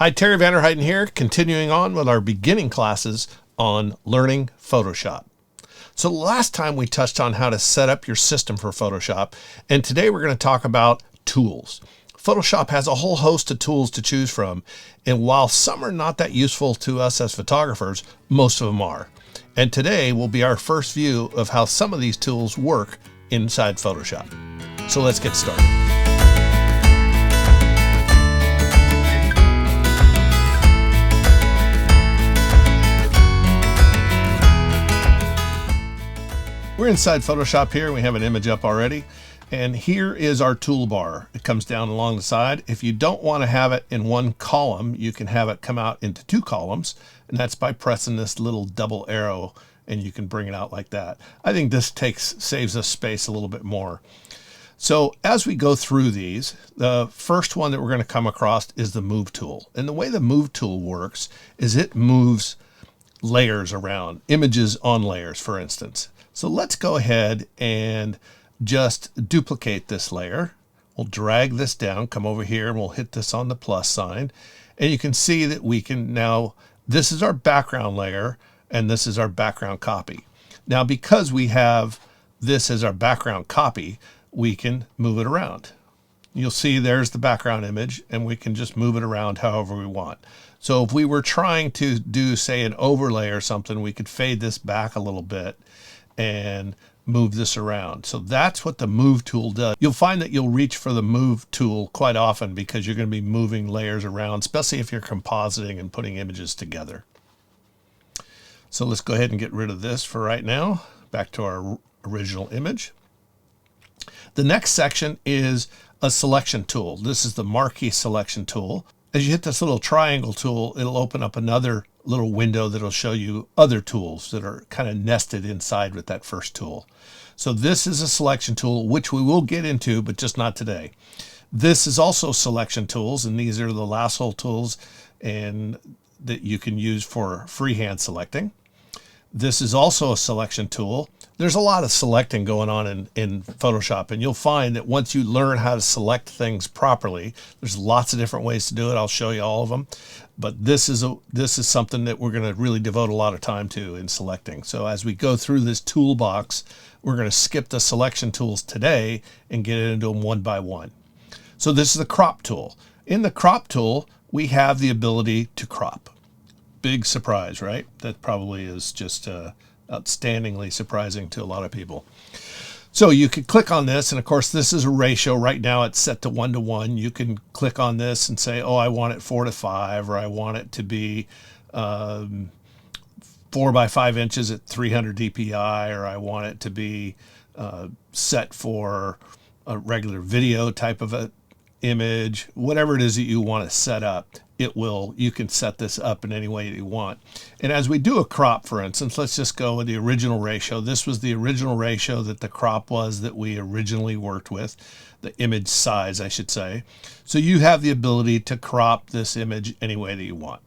Hi, Terry Vanderheiden here, continuing on with our beginning classes on learning Photoshop. So last time we touched on how to set up your system for Photoshop, and today we're going to talk about tools. Photoshop has a whole host of tools to choose from, and while some are not that useful to us as photographers, most of them are. And today will be our first view of how some of these tools work inside Photoshop. So let's get started. We're inside Photoshop here. We have an image up already. And here is our toolbar. It comes down along the side. If you don't want to have it in one column, you can have it come out into two columns. And that's by pressing this little double arrow, and you can bring it out like that. I think this saves us space a little bit more. So as we go through these, the first one that we're going to come across is the Move tool. And the way the Move tool works is it moves layers around, images on layers, for instance. So let's go ahead and just duplicate this layer. We'll drag this down, come over here, and we'll hit this on the plus sign. And you can see that we can now, this is our background layer, and this is our background copy. Now, because we have this as our background copy, we can move it around. You'll see there's the background image, and we can just move it around however we want. So if we were trying to do, say, an overlay or something, we could fade this back a little bit and move this around. So that's what the Move tool does. You'll find that you'll reach for the Move tool quite often because you're going to be moving layers around, especially if you're compositing and putting images together. So let's go ahead and get rid of this for right now. Back to our original image. The next section is a selection tool. This is the marquee selection tool. As you hit this little triangle tool, it'll open up another little window that'll show you other tools that are kind of nested inside with that first tool. So this is a selection tool, which we will get into, but just not today. This is also selection tools, and these are the lasso tools and that you can use for freehand selecting. This is also a selection tool. There's a lot of selecting going on in Photoshop, and you'll find that once you learn how to select things properly, there's lots of different ways to do it. I'll show you all of them, but this is something that we're going to really devote a lot of time to in selecting. So as we go through this toolbox, we're going to skip the selection tools today and get into them one by one. So this is the crop tool. In the crop tool, we have the ability to crop. Big surprise, right? That probably is just outstandingly surprising to a lot of people. So you could click on this, and of course this is a ratio. Right now it's set to 1:1. You can click on this and say, oh, I want it 4:5, or I want it to be 4 by 5 inches at 300 dpi, or I want it to be set for a regular video type of a image. Whatever it is that you want to set up, you can set this up in any way that you want. And as we do a crop, for instance, let's just go with the original ratio. This was the original ratio that the crop was that we originally worked with, the image size, I should say. So you have the ability to crop this image any way that you want.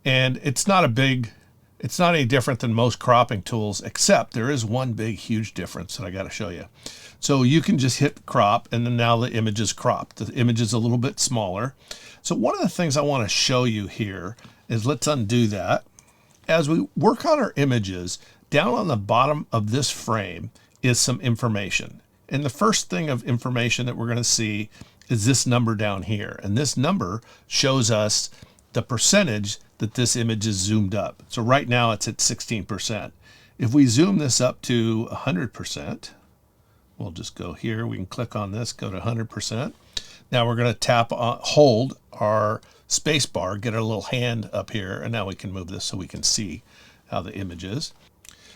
And it's not any different than most cropping tools, except there is one big, huge difference that I got to show you. So you can just hit crop, and then now the image is cropped. The image is a little bit smaller. So one of the things I want to show you here is, let's undo that. As we work on our images, down on the bottom of this frame is some information. And the first thing of information that we're going to see is this number down here. And this number shows us the percentage that this image is zoomed up. So right now it's at 16%. If we zoom this up to 100%, we'll just go here. We can click on this, go to 100%. Now we're going to hold our space bar, get our little hand up here, and now we can move this so we can see how the image is.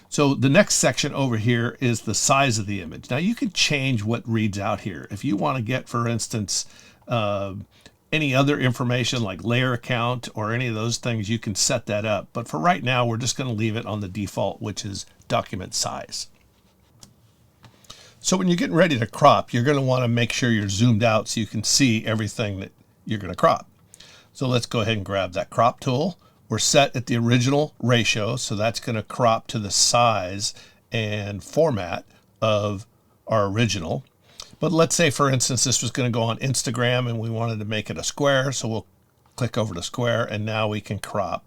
So the next section over here is the size of the image. Now you can change what reads out here. If you want to get, for instance, any other information like layer count or any of those things, you can set that up. But for right now, we're just going to leave it on the default, which is document size. So when you're getting ready to crop, you're going to want to make sure you're zoomed out so you can see everything that you're going to crop. So let's go ahead and grab that crop tool. We're set at the original ratio, so that's going to crop to the size and format of our original. But let's say, for instance, this was going to go on Instagram and we wanted to make it a square, so we'll click over to square, and now we can crop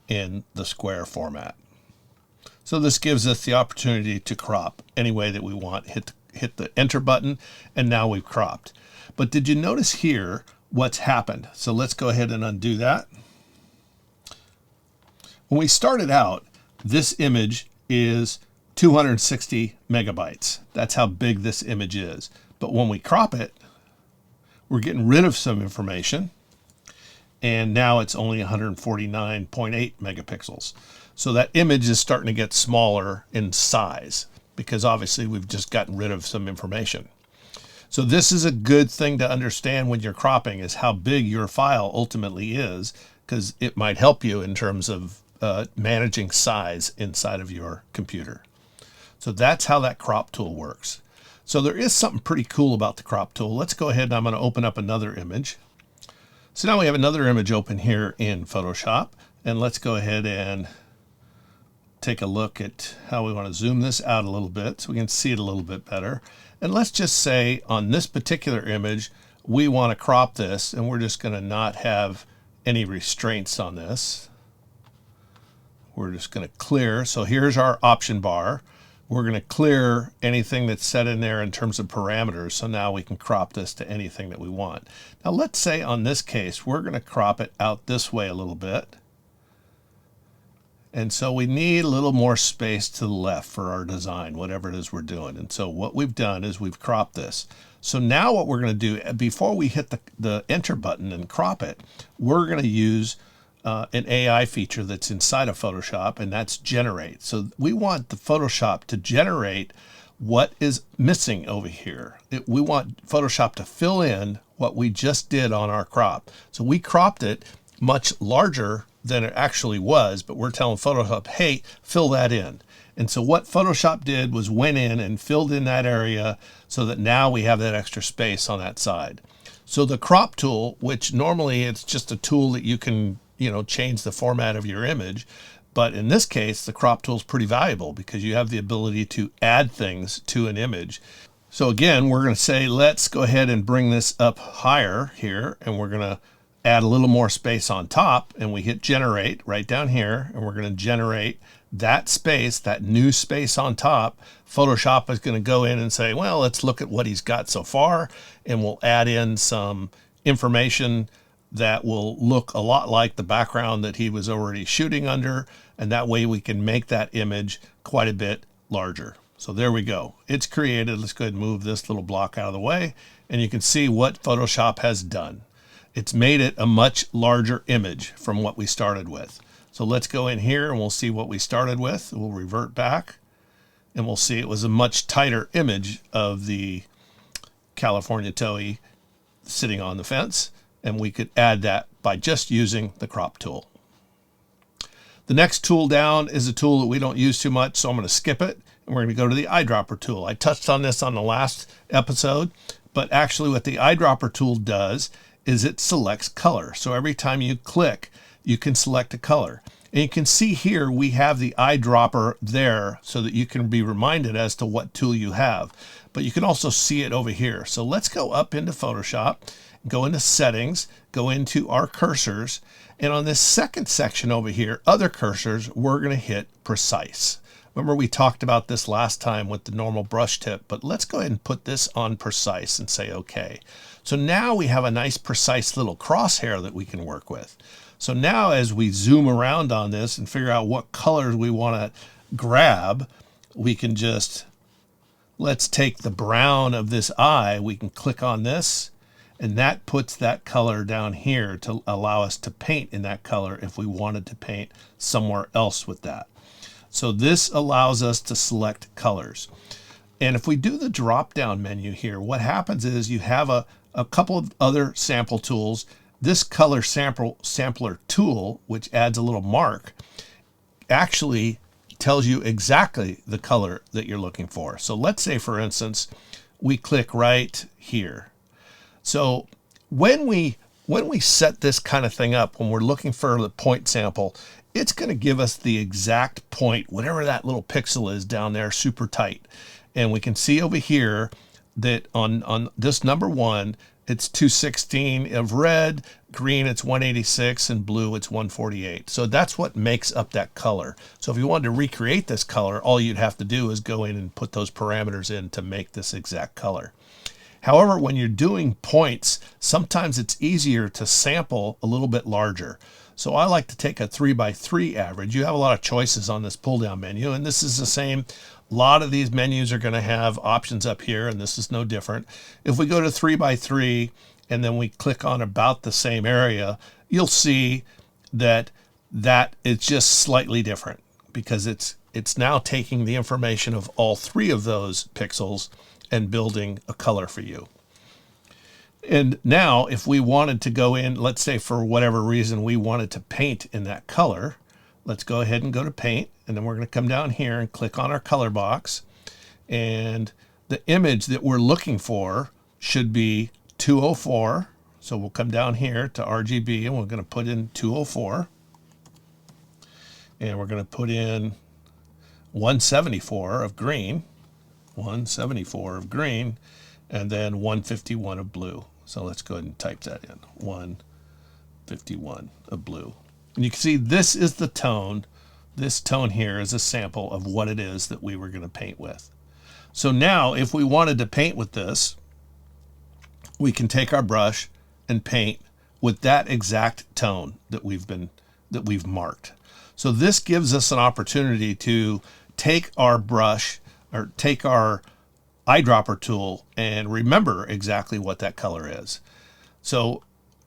in the square format. So this gives us the opportunity to crop any way that we want. Hit the enter button, and now we've cropped. But did you notice here what's happened? So let's go ahead and undo that. When we started out, this image is 260 megabytes. That's how big this image is. But when we crop it, we're getting rid of some information, and now it's only 149.8 megapixels. So that image is starting to get smaller in size because obviously we've just gotten rid of some information. So this is a good thing to understand when you're cropping, is how big your file ultimately is, because it might help you in terms of managing size inside of your computer. So that's how that crop tool works. So there is something pretty cool about the crop tool. Let's go ahead and I'm going to open up another image. So now we have another image open here in Photoshop, and let's go ahead and take a look at how we want to zoom this out a little bit so we can see it a little bit better. And let's just say on this particular image, we want to crop this, and we're just going to not have any restraints on this. We're just going to clear. So here's our option bar. We're going to clear anything that's set in there in terms of parameters. So now we can crop this to anything that we want. Now let's say on this case, we're going to crop it out this way a little bit. And so we need a little more space to the left for our design, whatever it is we're doing. And so what we've done is we've cropped this. So now what we're going to do, before we hit the enter button and crop it, we're going to use an AI feature that's inside of Photoshop, and that's generate. So we want the Photoshop to generate what is missing over here. We want Photoshop to fill in what we just did on our crop. So we cropped it much larger than it actually was, but we're telling Photoshop, hey, fill that in. And so what Photoshop did was went in and filled in that area so that now we have that extra space on that side. So the crop tool, which normally it's just a tool that you can change the format of your image. But in this case, the crop tool is pretty valuable because you have the ability to add things to an image. So again, we're going to say, let's go ahead and bring this up higher here, and we're going to add a little more space on top, and we hit generate right down here, and we're going to generate that space, that new space on top. Photoshop is going to go in and say, well, let's look at what he's got so far, and we'll add in some information that will look a lot like the background that he was already shooting under, and that way we can make that image quite a bit larger. So there we go. It's created. Let's go ahead and move this little block out of the way, and you can see what Photoshop has done. It's made it a much larger image from what we started with. So let's go in here and we'll see what we started with. We'll revert back, and we'll see it was a much tighter image of the California towhee sitting on the fence. And we could add that by just using the crop tool. The next tool down is a tool that we don't use too much, so I'm going to skip it, and we're going to go to the Eyedropper tool. I touched on this on the last episode, but actually what the Eyedropper tool does is it selects color. So every time you click, you can select a color. And you can see here we have the eyedropper there so that you can be reminded as to what tool you have. But you can also see it over here. So let's go up into Photoshop, go into settings, go into our cursors, and on this second section over here, other cursors, we're going to hit precise. Remember we talked about this last time with the normal brush tip, but let's go ahead and put this on precise and say okay. So now we have a nice precise little crosshair that we can work with. So now as we zoom around on this and figure out what colors we want to grab, we can just, let's take the brown of this eye, we can click on this, and that puts that color down here to allow us to paint in that color if we wanted to paint somewhere else with that. So this allows us to select colors. And if we do the drop down menu here, what happens is you have a couple of other sample tools. This color sampler tool, which adds a little mark, actually tells you exactly the color that you're looking for. So let's say, for instance, we click right here. So when we set this kind of thing up, when we're looking for the point sample, it's going to give us the exact point, whatever that little pixel is down there, super tight. And we can see over here that on this number one, it's 216 of red, green it's 186, and blue it's 148. So that's what makes up that color. So if you wanted to recreate this color, all you'd have to do is go in and put those parameters in to make this exact color. However, when you're doing points, sometimes it's easier to sample a little bit larger. So I like to take a 3x3 average. You have a lot of choices on this pull down menu, and this is the same. A lot of these menus are going to have options up here, and this is no different. If we go to 3x3 and then we click on about the same area, you'll see that it's just slightly different because it's now taking the information of all three of those pixels and building a color for you. And now if we wanted to go in, let's say for whatever reason we wanted to paint in that color, let's go ahead and go to paint, and then we're going to come down here and click on our color box, and the image that we're looking for should be 204. So we'll come down here to RGB and we're going to put in 204, and we're going to put in 174 of green, 174 of green, and then 151 of blue. So let's go ahead and type that in, 151 of blue. And you can see this is the tone. This tone here is a sample of what it is that we were going to paint with. So now if we wanted to paint with this, we can take our brush and paint with that exact tone that we've marked. So this gives us an opportunity to take our brush or take our eyedropper tool and remember exactly what that color is. So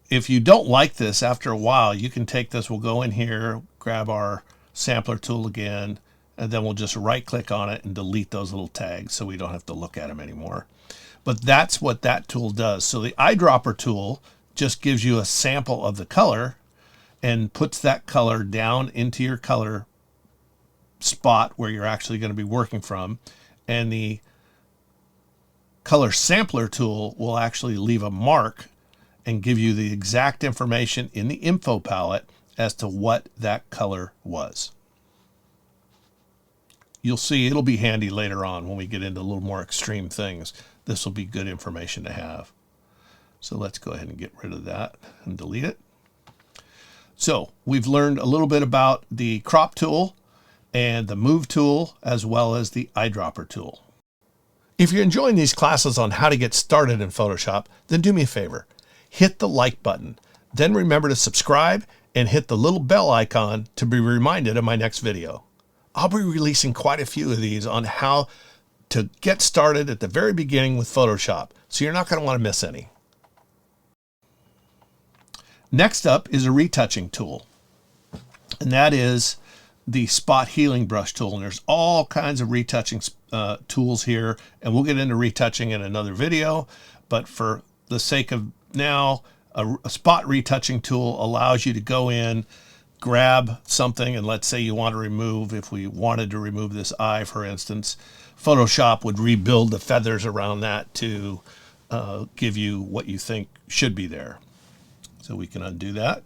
if you don't like this after a while, you can take this, we'll go in here, grab our sampler tool again, and then we'll just right click on it and delete those little tags so we don't have to look at them anymore. But that's what that tool does. So the eyedropper tool just gives you a sample of the color and puts that color down into your color spot where you're actually going to be working from. And the color sampler tool will actually leave a mark and give you the exact information in the info palette as to what that color was. You'll see it'll be handy later on when we get into a little more extreme things. This will be good information to have. So let's go ahead and get rid of that and delete it. So we've learned a little bit about the crop tool and the move tool, as well as the eyedropper tool. If you're enjoying these classes on how to get started in Photoshop, then do me a favor. Hit the like button. Then remember to subscribe and hit the little bell icon to be reminded of my next video. I'll be releasing quite a few of these on how to get started at the very beginning with Photoshop, so you're not going to want to miss any. Next up is a retouching tool, and that is the spot healing brush tool. And there's all kinds of retouching tools here, and we'll get into retouching in another video, but for the sake of now, a spot retouching tool allows you to go in, grab something, and let's say you want to remove, if we wanted to remove this eye, for instance, Photoshop would rebuild the feathers around that to give you what you think should be there. So we can undo that.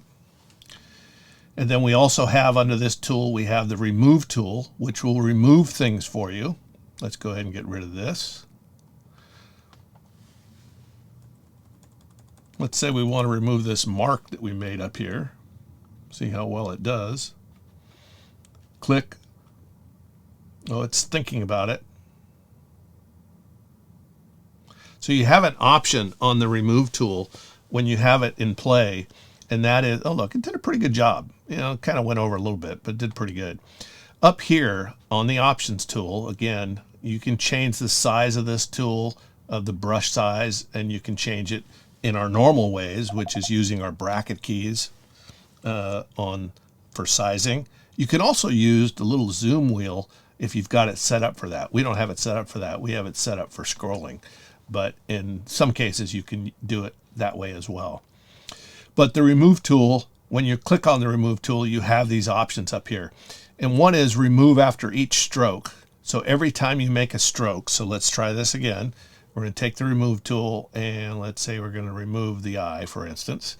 And then we also have under this tool, we have the remove tool, which will remove things for you. Let's go ahead and get rid of this. Let's say we want to remove this mark that we made up here. See how well it does. Click. Oh, it's thinking about it. So you have an option on the remove tool when you have it in play, and that is, oh look, it did a pretty good job. You know, it kind of went over a little bit, but it did pretty good. Up here on the options tool, again, you can change the size of this tool, of the brush size, and you can change it in our normal ways, which is using our bracket keys for sizing. You can also use the little zoom wheel if you've got it set up for that. We don't have it set up for that. We have it set up for scrolling, but in some cases you can do it that way as well. But the remove tool, when you click on the remove tool, you have these options up here. And one is remove after each stroke. So every time you make a stroke, so let's try this again. We're going to take the remove tool and let's say we're going to remove the eye, for instance.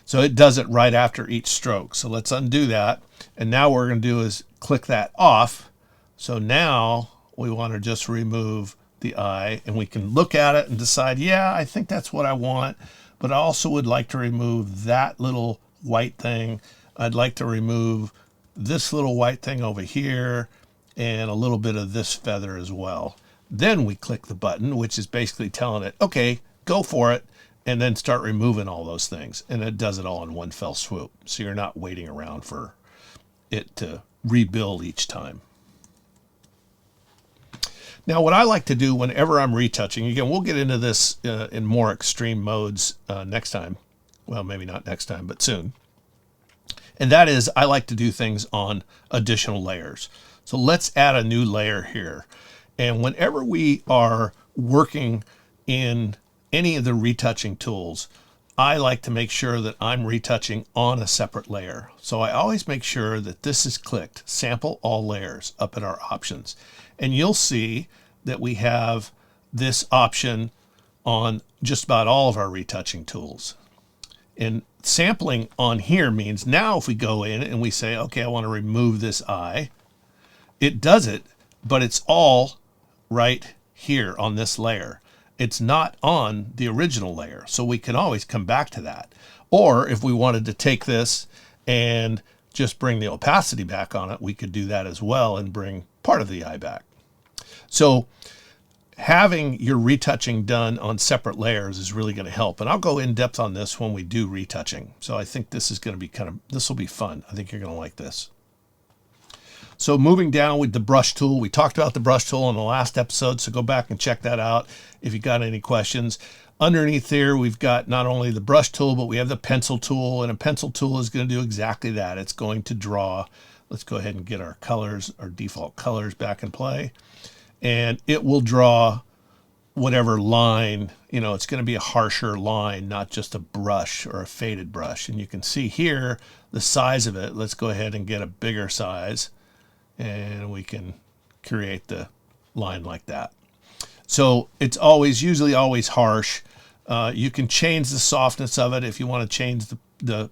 So it does it right after each stroke. So let's undo that. And now what we're going to do is click that off. So now we want to just remove the eye, and we can look at it and decide, yeah, I think that's what I want, but I also would like to remove that little white thing. I'd like to remove this little white thing over here and a little bit of this feather as well. Then we click the button, which is basically telling it, okay, go for it, and then start removing all those things. And it does it all in one fell swoop. So you're not waiting around for it to rebuild each time. Now, what I like to do whenever I'm retouching, again, we'll get into this in more extreme modes next time. Well, maybe not next time, but soon. And that is, I like to do things on additional layers. So let's add a new layer here. And whenever we are working in any of the retouching tools, I like to make sure that I'm retouching on a separate layer. So I always make sure that this is clicked, sample all layers, up at our options. And you'll see that we have this option on just about all of our retouching tools. And sampling on here means now if we go in and we say, okay, I want to remove this eye, it does it, but it's all right here on this layer. It's not on the original layer. So we can always come back to that. Or if we wanted to take this and just bring the opacity back on it, we could do that as well and bring part of the eye back. So having your retouching done on separate layers is really going to help. And I'll go in depth on this when we do retouching. So I think this is going to be this will be fun. I think you're going to like this. So moving down with the brush tool, we talked about the brush tool in the last episode, so go back and check that out if you got any questions. Underneath here, we've got not only the brush tool, but we have the pencil tool, and a pencil tool is going to do exactly that. It's going to draw. Let's go ahead and get our colors, our default colors back in play, and it will draw whatever line, it's going to be a harsher line, not just a brush or a faded brush. And you can see here the size of it. Let's go ahead and get a bigger size, and we can create the line like that. So it's usually always harsh. You can change the softness of it if you want to change the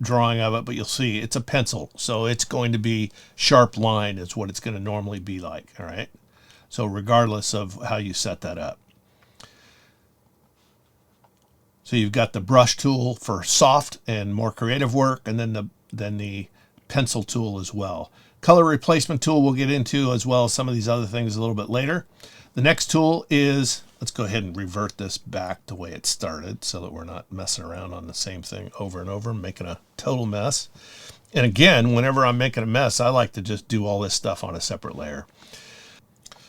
drawing of it, but you'll see it's a pencil. So it's going to be sharp line is what it's going to normally be like. All right. So regardless of how you set that up. So you've got the brush tool for soft and more creative work, and then the pencil tool as well. Color replacement tool we'll get into, as well as some of these other things a little bit later. The next tool is, let's go ahead and revert this back the way it started so that we're not messing around on the same thing over and over, making a total mess. And again, whenever I'm making a mess, I like to just do all this stuff on a separate layer.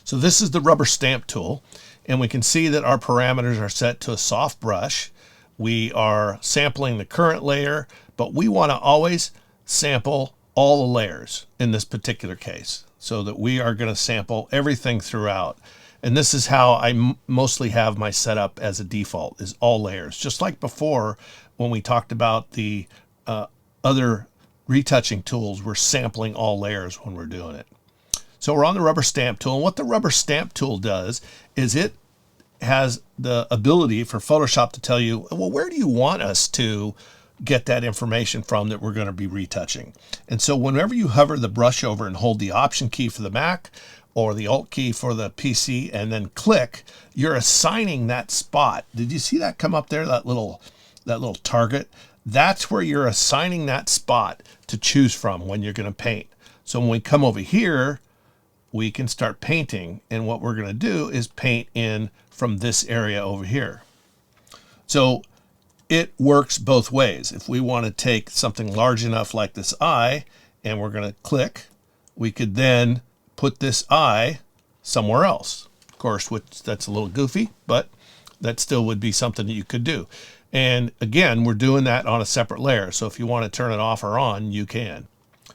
So this is the rubber stamp tool, and we can see that our parameters are set to a soft brush. We are sampling the current layer, but we want to always sample all the layers in this particular case, so that we are going to sample everything throughout. And this is how I mostly have my setup as a default, is all layers. Just like before when we talked about the other retouching tools, we're sampling all layers when we're doing it. So we're on the rubber stamp tool, and what the rubber stamp tool does is it has the ability for Photoshop to tell you, well, where do you want us to get that information from that we're going to be retouching? And so whenever you hover the brush over and hold the Option key for the Mac or the Alt key for the PC and then click, you're assigning that spot. Did you see that come up there, that little target? That's where you're assigning that spot to choose from when you're going to paint. So when we come over here, we can start painting, and what we're going to do is paint in from this area over here. So it works both ways. If we want to take something large enough like this eye, and we're going to click, we could then put this eye somewhere else. Of course, that's a little goofy, but that still would be something that you could do. And again, we're doing that on a separate layer. So if you want to turn it off or on, you can.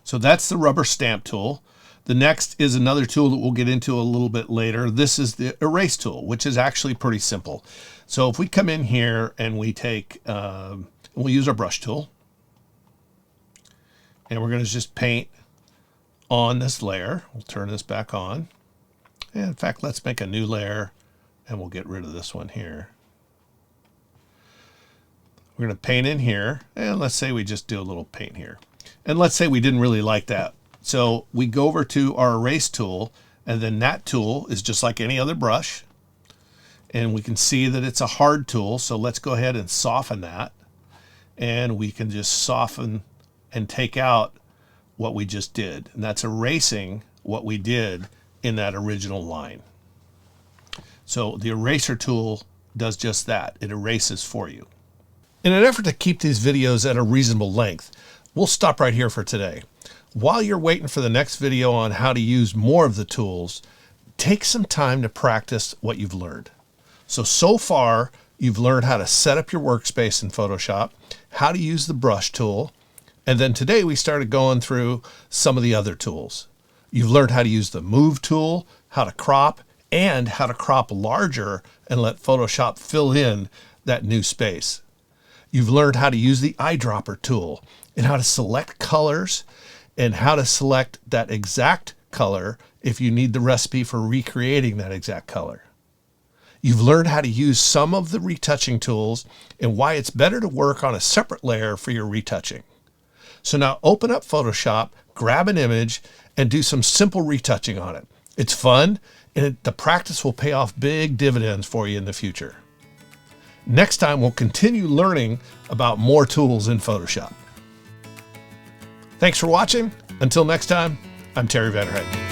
So that's the rubber stamp tool. The next is another tool that we'll get into a little bit later. This is the erase tool, which is actually pretty simple. So if we come in here and we take, we'll use our brush tool, and we're going to just paint on this layer. We'll turn this back on. And in fact, let's make a new layer, and we'll get rid of this one here. We're going to paint in here, and let's say we just do a little paint here. And let's say we didn't really like that. So we go over to our erase tool, and then that tool is just like any other brush. And we can see that it's a hard tool, so let's go ahead and soften that. And we can just soften and take out what we just did. And that's erasing what we did in that original line. So the eraser tool does just that. It erases for you. In an effort to keep these videos at a reasonable length, we'll stop right here for today. While you're waiting for the next video on how to use more of the tools, take some time to practice what you've learned. So far, you've learned how to set up your workspace in Photoshop, how to use the brush tool, and then today we started going through some of the other tools. You've learned how to use the Move tool, how to crop, and how to crop larger and let Photoshop fill in that new space. You've learned how to use the Eyedropper tool and how to select colors and how to select that exact color if you need the recipe for recreating that exact color. You've learned how to use some of the retouching tools and why it's better to work on a separate layer for your retouching. So now open up Photoshop, grab an image, and do some simple retouching on it. It's fun, and the practice will pay off big dividends for you in the future. Next time, we'll continue learning about more tools in Photoshop. Thanks for watching. Until next time, I'm Terry Vanderheiden.